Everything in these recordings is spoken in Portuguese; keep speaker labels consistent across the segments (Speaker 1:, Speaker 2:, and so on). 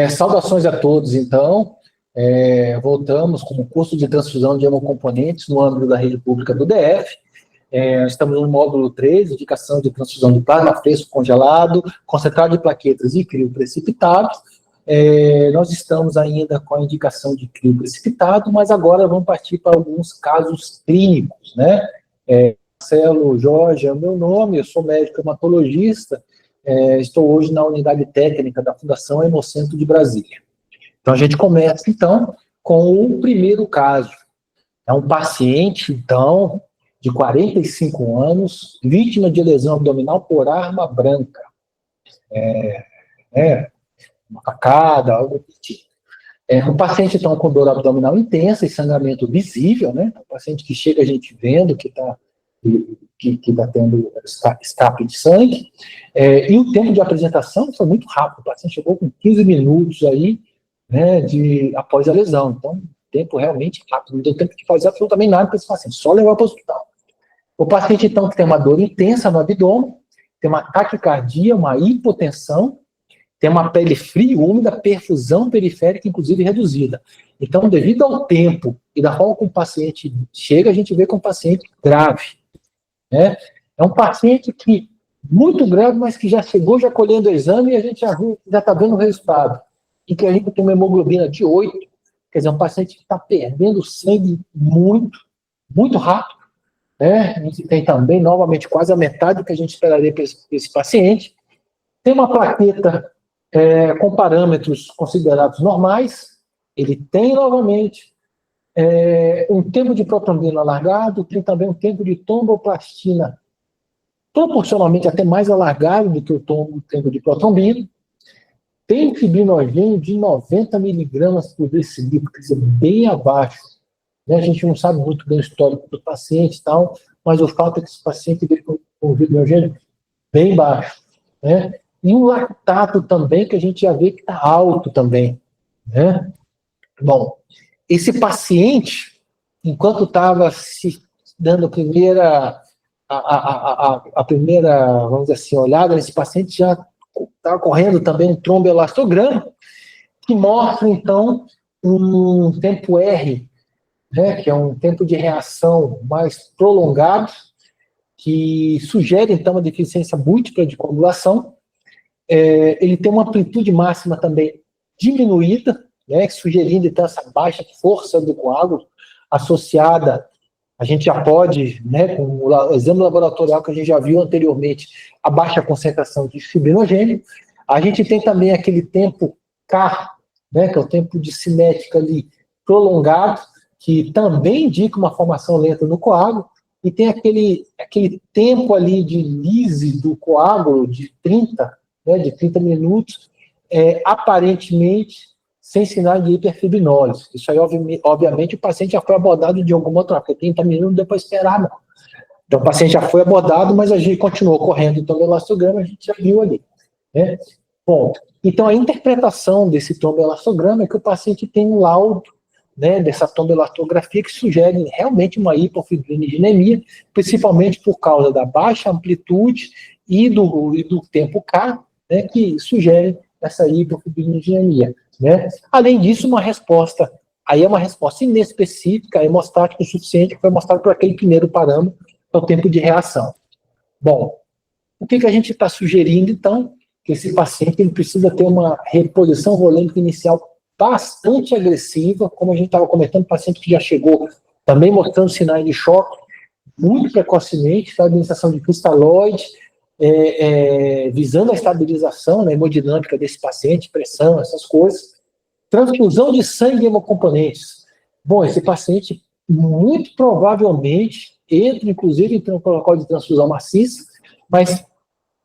Speaker 1: Saudações a todos, então. Voltamos com o curso de transfusão de hemocomponentes no âmbito da rede pública do DF. Estamos no módulo 3, indicação de transfusão de plasma fresco congelado, concentrado de plaquetas e crio precipitado. Nós estamos ainda com a indicação de crio precipitado, mas agora vamos partir para alguns casos clínicos, né? Marcelo Jorge é o meu nome, eu sou médico hematologista, estou hoje na unidade técnica da Fundação Hemocentro de Brasília. Então, a gente começa, então, com o primeiro caso. É um paciente, então, de 45 anos, vítima de lesão abdominal por arma branca. Uma facada, algo do tipo. Um paciente, então, com dor abdominal intensa e sangramento visível, né? Um paciente que chega a gente vendo que está tendo escape de sangue. E o tempo de apresentação foi muito rápido. O paciente chegou com 15 minutos aí, né, após a lesão. Então, tempo realmente rápido. Não deu tempo de fazer absolutamente nada para esse paciente, só levar para o hospital. O paciente, então, que tem uma dor intensa no abdômen, tem uma taquicardia, uma hipotensão, tem uma pele fria, úmida, perfusão periférica, inclusive reduzida. Então, devido ao tempo e da forma como o paciente chega, a gente vê que é um paciente grave, né? É um paciente que, muito grave, mas que já chegou, já colhendo o exame, e a gente já está vendo o resultado. E que a gente tem uma hemoglobina de 8, quer dizer, um paciente que está perdendo sangue muito, muito rápido, né? A gente tem também, novamente, quase a metade do que a gente esperaria para esse paciente. Tem uma plaqueta com parâmetros considerados normais. Ele tem, novamente, um tempo de protrombina alargado, tem também um tempo de tromboplastina proporcionalmente até mais alargado do que o tempo de protrombina. Tem fibrinogênio de 90 miligramas por decilitro, quer dizer, bem abaixo. Né? A gente não sabe muito bem o histórico do paciente e tal, mas o fato é que esse paciente veio com fibrinogênio bem baixo, né? E um lactato também, que a gente já vê que está alto também, né? Bom, esse paciente, enquanto estava se dando a primeira, vamos dizer assim, olhada nesse paciente, já está correndo também um tromboelastograma, que mostra, então, um tempo R, né, que é um tempo de reação mais prolongado, que sugere, então, uma deficiência múltipla de coagulação. Ele tem uma amplitude máxima também diminuída, né, sugerindo, então, essa baixa força do coágulo, associada, a gente já pode, né, com o exame laboratorial que a gente já viu anteriormente, a baixa concentração de fibrinogênio. A gente tem também aquele tempo K, né, que é o tempo de cinética ali prolongado, que também indica uma formação lenta no coágulo, e tem aquele tempo ali de lise do coágulo de 30 minutos, aparentemente sem sinal de hiperfibrinose. Isso aí, obviamente, o paciente já foi abordado de alguma outra, porque 30 minutos não deu para esperar, não. Então, o paciente já foi abordado, mas a gente continuou correndo. Então, o elastograma a gente já viu ali, né? Bom, então a interpretação desse tromboelastograma é que o paciente tem um laudo, né, dessa tromboelastografia que sugere realmente uma hipofibrinogenia, principalmente por causa da baixa amplitude e do tempo K, né, que sugere essa hipofibrinogenia, né? Além disso, uma resposta, aí é uma resposta inespecífica, hemostática o suficiente, que foi mostrado por aquele primeiro parâmetro, que é o tempo de reação. Bom, o que a gente está sugerindo, então? Que esse paciente ele precisa ter uma reposição volêmica inicial bastante agressiva, como a gente estava comentando, paciente que já chegou também mostrando sinais de choque muito precocemente, a administração de cristalóide, visando a estabilização, né, hemodinâmica desse paciente, pressão, essas coisas. Transfusão de sangue e hemocomponentes. Bom, esse paciente muito provavelmente entra, inclusive, em um protocolo de transfusão maciça, mas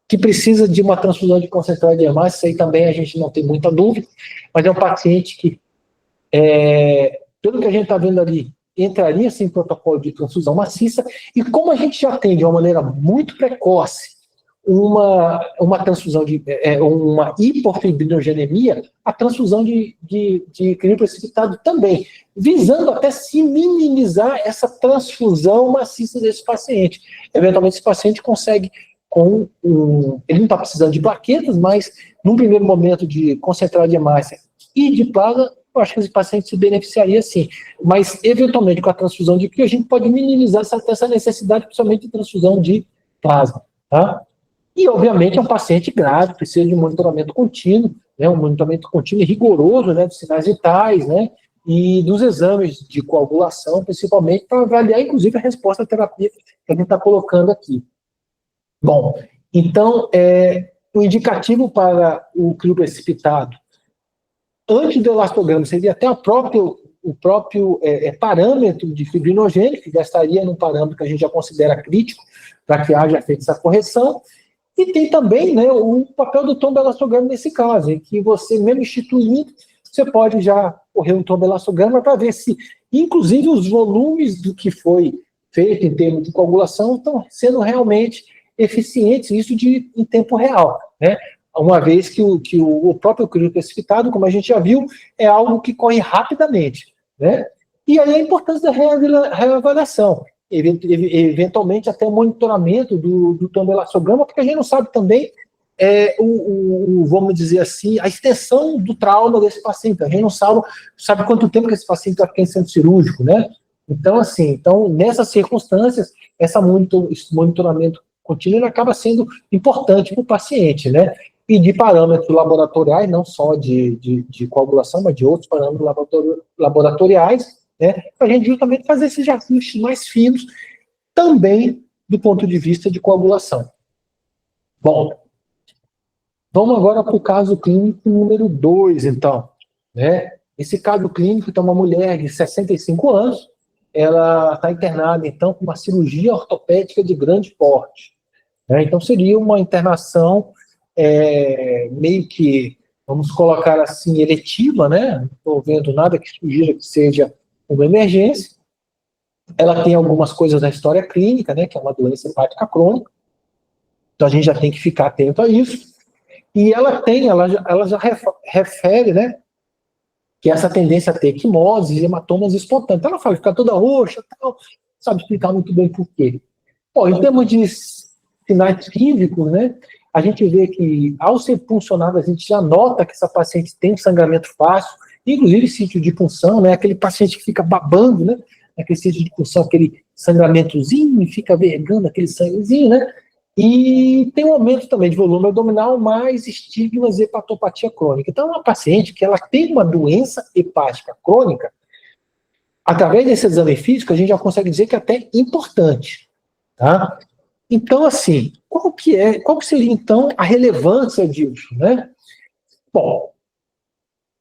Speaker 1: que precisa de uma transfusão de concentrado de hemácia, isso aí também a gente não tem muita dúvida, mas é um paciente que, pelo que a gente está vendo ali, entraria sem protocolo de transfusão maciça, e como a gente já tem de uma maneira muito precoce uma transfusão uma hipofibrinogênemia, a transfusão de crio precipitado também, visando até se minimizar essa transfusão maciça desse paciente. Eventualmente esse paciente consegue ele não está precisando de plaquetas, mas num primeiro momento de concentrado de hemácia e de plasma, eu acho que esse paciente se beneficiaria sim. Mas, eventualmente, com a transfusão de crio, a gente pode minimizar essa necessidade, principalmente de transfusão de plasma, tá? E, obviamente, é um paciente grave, precisa de monitoramento contínuo, né, um monitoramento contínuo e rigoroso, né, dos sinais vitais, né, e dos exames de coagulação, principalmente, para avaliar, inclusive, a resposta à terapia que a gente está colocando aqui. Bom, então, o indicativo para o crio precipitado, antes do elastograma, seria até o próprio parâmetro de fibrinogênio, que já estaria num parâmetro que a gente já considera crítico, para que haja feita essa correção. E tem também, né, o papel do tromboelastograma nesse caso, em que você, mesmo instituindo, você pode já correr um tromboelastograma para ver se, inclusive, os volumes do que foi feito em termos de coagulação estão sendo realmente eficientes, isso em tempo real, né? Uma vez que o próprio crio precipitado, como a gente já viu, é algo que corre rapidamente, né? E aí a importância da reavaliação, eventualmente até o monitoramento do tromboelastograma, porque a gente não sabe também, vamos dizer assim, a extensão do trauma desse paciente. A gente não sabe quanto tempo que esse paciente vai ficar em centro cirúrgico, né? Então, assim, nessas circunstâncias, esse monitoramento contínuo acaba sendo importante para o paciente, né? E de parâmetros laboratoriais, não só de coagulação, mas de outros parâmetros laboratoriais, né? Para a gente justamente fazer esses ajustes mais finos, também do ponto de vista de coagulação. Bom, vamos agora para o caso clínico número 2, então, né? Esse caso clínico é uma mulher de 65 anos, ela está internada, então, com uma cirurgia ortopédica de grande porte, né? Então, seria uma internação meio que, vamos colocar assim, eletiva, né? Não estou vendo nada que sugira que seja uma emergência. Ela tem algumas coisas na história clínica, né? Que é uma doença hepática crônica. Então, a gente já tem que ficar atento a isso. E ela já refere, né? Que essa tendência a ter quimoses e hematomas espontâneos. Ela fala, fica toda roxa, tal, sabe explicar muito bem por quê. Bom, em termos de sinais clínicos, né, a gente vê que, ao ser puncionada, a gente já nota que essa paciente tem um sangramento fácil, inclusive sítio de punção, né, aquele paciente que fica babando, né, aquele sítio de punção, aquele sangramentozinho, e fica vergando aquele sanguezinho, né, e tem um aumento também de volume abdominal, mais estigmas e hepatopatia crônica. Então, é uma paciente que ela tem uma doença hepática crônica, através desse exame físico, a gente já consegue dizer que é até importante, tá? Então, assim, qual que seria, então, a relevância disso, né? Bom,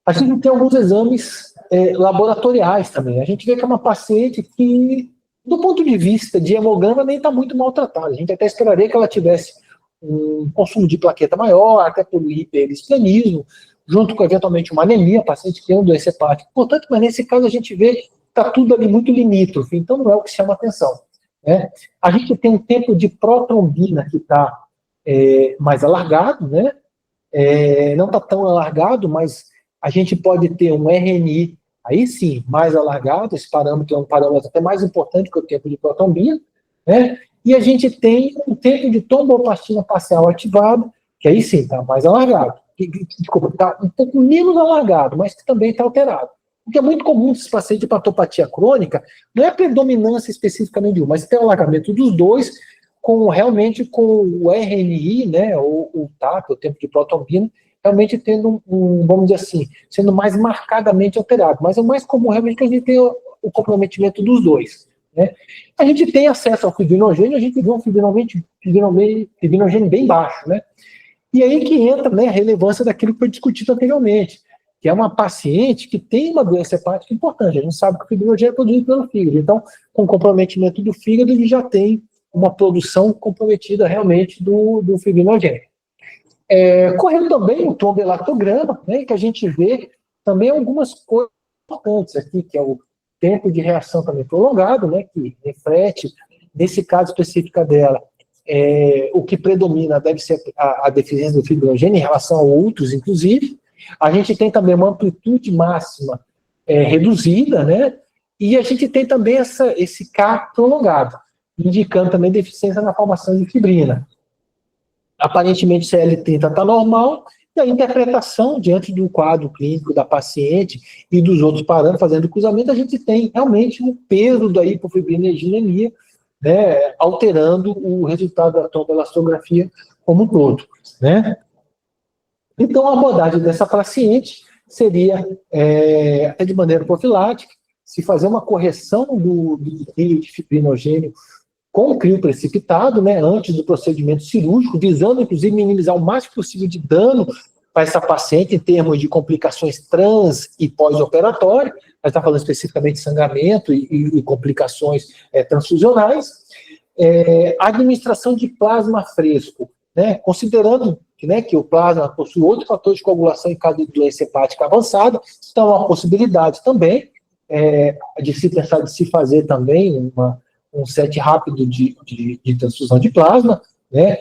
Speaker 1: a gente tem alguns exames laboratoriais também. A gente vê que é uma paciente que, do ponto de vista de hemograma, nem está muito maltratada. A gente até esperaria que ela tivesse um consumo de plaqueta maior, até por hiperesplenismo, junto com, eventualmente, uma anemia, paciente que tem uma doença hepática. Portanto, mas nesse caso a gente vê que está tudo ali muito limítrofe, então não é o que chama atenção. Né? A gente tem um tempo de protrombina que está mais alargado, né? Não está tão alargado, mas a gente pode ter um RNI, aí sim, mais alargado, esse parâmetro é um parâmetro até mais importante que o tempo de protrombina, né? E a gente tem um tempo de tromboplastina parcial ativado, que aí sim está mais alargado. Desculpa, está um pouco menos alargado, mas que também está alterado. O que é muito comum nesses pacientes de hepatopatia crônica, não é a predominância especificamente de um, mas tem o alargamento dos dois, realmente com o RNI, né, ou o TAP, o tempo de protrombina, realmente tendo vamos dizer assim, sendo mais marcadamente alterado. Mas o mais comum realmente é que a gente tem o comprometimento dos dois. Né? A gente tem acesso ao fibrinogênio, a gente vê um fibrinogênio bem baixo. Né? E aí que entra, né, a relevância daquilo que foi discutido anteriormente, que é uma paciente que tem uma doença hepática importante. A gente sabe que o fibrinogênio é produzido pelo fígado. Então, com o comprometimento do fígado, a gente já tem uma produção comprometida realmente do fibrinogênio. Correndo também o tromboelastograma, né, que a gente vê também algumas coisas importantes aqui, que é o tempo de reação também prolongado, né, que reflete, nesse caso específico dela, o que predomina deve ser a deficiência do fibrinogênio em relação a outros, inclusive. A gente tem também uma amplitude máxima reduzida, né, e a gente tem também esse K prolongado, indicando também deficiência na formação de fibrina. aparentemente CL30 está normal, e a interpretação diante do quadro clínico da paciente e dos outros parâmetros, fazendo cruzamento, a gente tem realmente um peso da hipofibrinogenia, né, alterando o resultado da tromboelastografia como um todo, né? Então, a abordagem dessa paciente seria, até de maneira profilática, se fazer uma correção do nível de fibrinogênio com o crio precipitado, né, antes do procedimento cirúrgico, visando, inclusive, minimizar o máximo possível de dano para essa paciente em termos de complicações trans e pós-operatórias. Nós estamos falando especificamente de sangramento e complicações transfusionais. A administração de plasma fresco, né, considerando que o plasma possui outro fator de coagulação em caso de doença hepática avançada, então é uma possibilidade também de se pensar de se fazer também um set rápido de transfusão de plasma, né?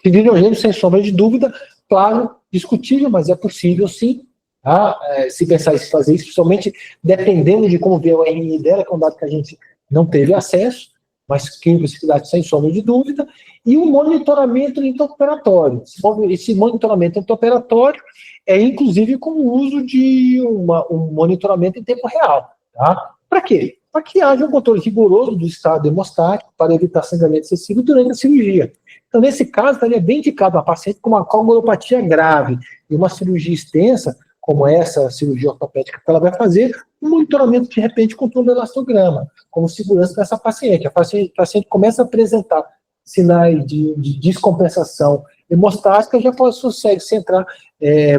Speaker 1: Fibrinogênio, sem sombra de dúvida, plasma discutível, mas é possível sim, tá? Se pensar em fazer isso, principalmente dependendo de como ver o RNI dela, que é um dado que a gente não teve acesso, mas que possibilidade sem sombra de dúvida, e o monitoramento intraoperatório. Esse monitoramento intraoperatório é inclusive com o uso de um monitoramento em tempo real. Tá? Para quê? Para que haja um controle rigoroso do estado hemostático para evitar sangramento excessivo durante a cirurgia. Então, nesse caso, estaria bem indicado uma paciente com uma coagulopatia grave e uma cirurgia extensa, como essa cirurgia ortopédica que ela vai fazer, um monitoramento de repente com tromboelastograma, como segurança para essa paciente. A paciente começa a apresentar sinais de descompensação hemostática, já consegue se entrar,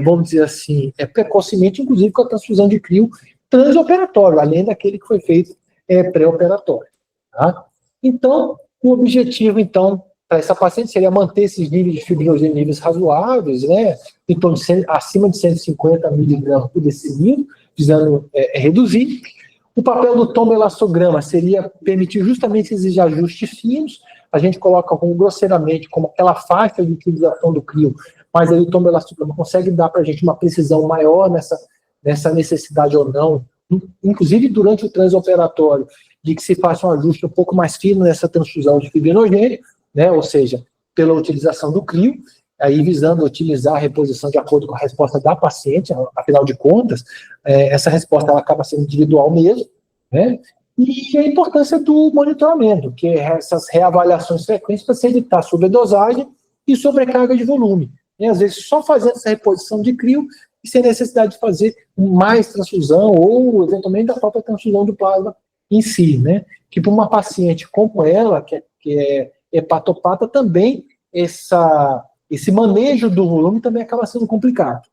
Speaker 1: vamos dizer assim, precocemente, inclusive com a transfusão de crio transoperatório, além daquele que foi feito pré-operatório. Tá? Então, o objetivo, então, para essa paciente seria manter esses níveis de fibrinogênio em níveis razoáveis, né, em torno de acima de 150 miligramas por decilitro, visando reduzir. O papel do tromboelastograma seria permitir justamente esses ajustes finos. A gente coloca grosseiramente como aquela faixa de utilização do crio, mas aí o tromboelastograma consegue dar para a gente uma precisão maior nessa necessidade ou não, inclusive durante o transoperatório, de que se faça um ajuste um pouco mais fino nessa transfusão de fibrinogênio, né, ou seja, pela utilização do crio, aí visando utilizar a reposição de acordo com a resposta da paciente, afinal de contas, essa resposta ela acaba sendo individual mesmo, né, e a importância do monitoramento, que é essas reavaliações frequentes para se evitar sobredosagem e sobrecarga de volume. E, às vezes, só fazendo essa reposição de crio e sem necessidade de fazer mais transfusão ou, eventualmente, da própria transfusão do plasma em si, né, que para uma paciente como ela, que é hepatopata, também esse manejo do volume também acaba sendo complicado.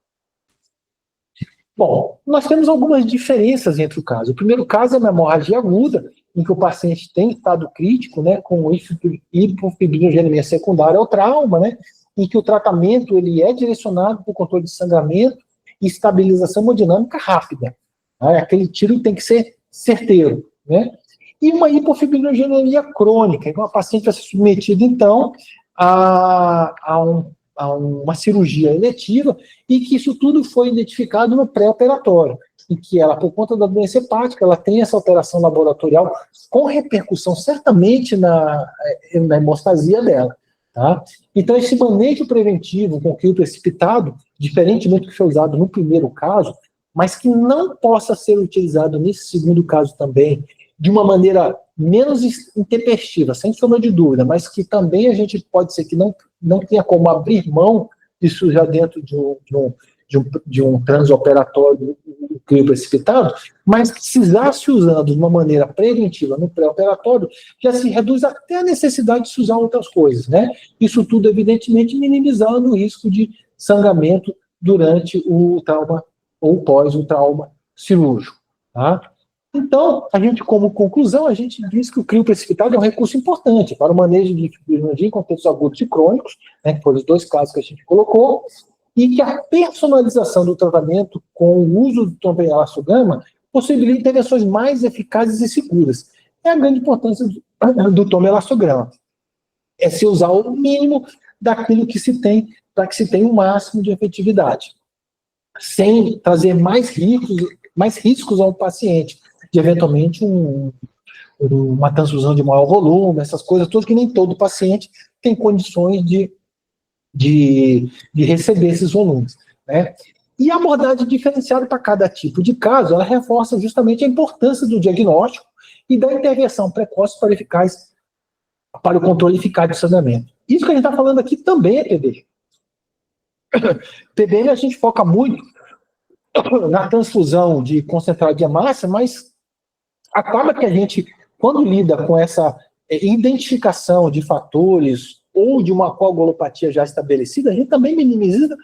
Speaker 1: Bom, nós temos algumas diferenças entre o caso. O primeiro caso é uma hemorragia aguda, em que o paciente tem estado crítico, né, com hipofibrinogênia secundária ao trauma, né, em que o tratamento ele é direcionado para o controle de sangramento e estabilização hemodinâmica rápida. Né, aquele tiro tem que ser certeiro, né. E uma hipofibrinogenia crônica, em que uma paciente vai ser submetida, então, a uma cirurgia eletiva, e que isso tudo foi identificado no pré-operatório, em que ela, por conta da doença hepática, ela tem essa alteração laboratorial com repercussão certamente na hemostasia dela. Tá? Então, esse manejo preventivo com crio precipitado, diferentemente do que foi usado no primeiro caso, mas que não possa ser utilizado nesse segundo caso também, de uma maneira menos intempestiva, sem sombra de dúvida, mas que também a gente pode ser que não tenha como abrir mão disso já dentro de um transoperatório crio precipitado, mas precisasse usando de uma maneira preventiva no pré-operatório, já se reduz até a necessidade de se usar outras coisas, né? Isso tudo, evidentemente, minimizando o risco de sangramento durante o trauma ou pós o trauma cirúrgico, tá? Então, a gente, como conclusão, a gente diz que o crio precipitado é um recurso importante para o manejo de fibrinogênia em contextos agudos e crônicos, né, que foram os dois casos que a gente colocou, e que a personalização do tratamento com o uso do tromboelastograma possibilita intervenções mais eficazes e seguras. É a grande importância do tromboelastograma. É se usar o mínimo daquilo que se tem, para que se tenha o máximo de efetividade, sem trazer mais riscos ao paciente, de eventualmente uma transfusão de maior volume, essas coisas todas que nem todo paciente tem condições de de receber esses volumes, né? E a abordagem diferenciada para cada tipo de caso, ela reforça justamente a importância do diagnóstico e da intervenção precoce para eficaz, para o controle eficaz do sangramento. Isso que a gente está falando aqui também é PBM. PBM a gente foca muito na transfusão de concentrado de hemácia, mas acaba que a gente, quando lida com essa identificação de fatores ou de uma coagulopatia já estabelecida, a gente também minimiza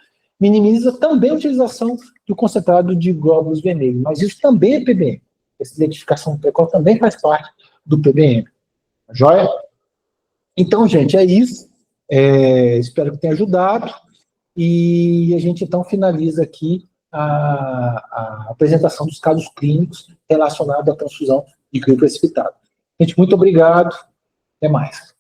Speaker 1: também a utilização do concentrado de glóbulos vermelhos. Mas isso também é PBM. Essa identificação precoce também faz parte do PBM. Joia? Então, gente, é isso. Espero que tenha ajudado. E a gente, então, finaliza aqui a apresentação dos casos clínicos relacionados à transfusão de crio precipitado. Gente, muito obrigado. Até mais.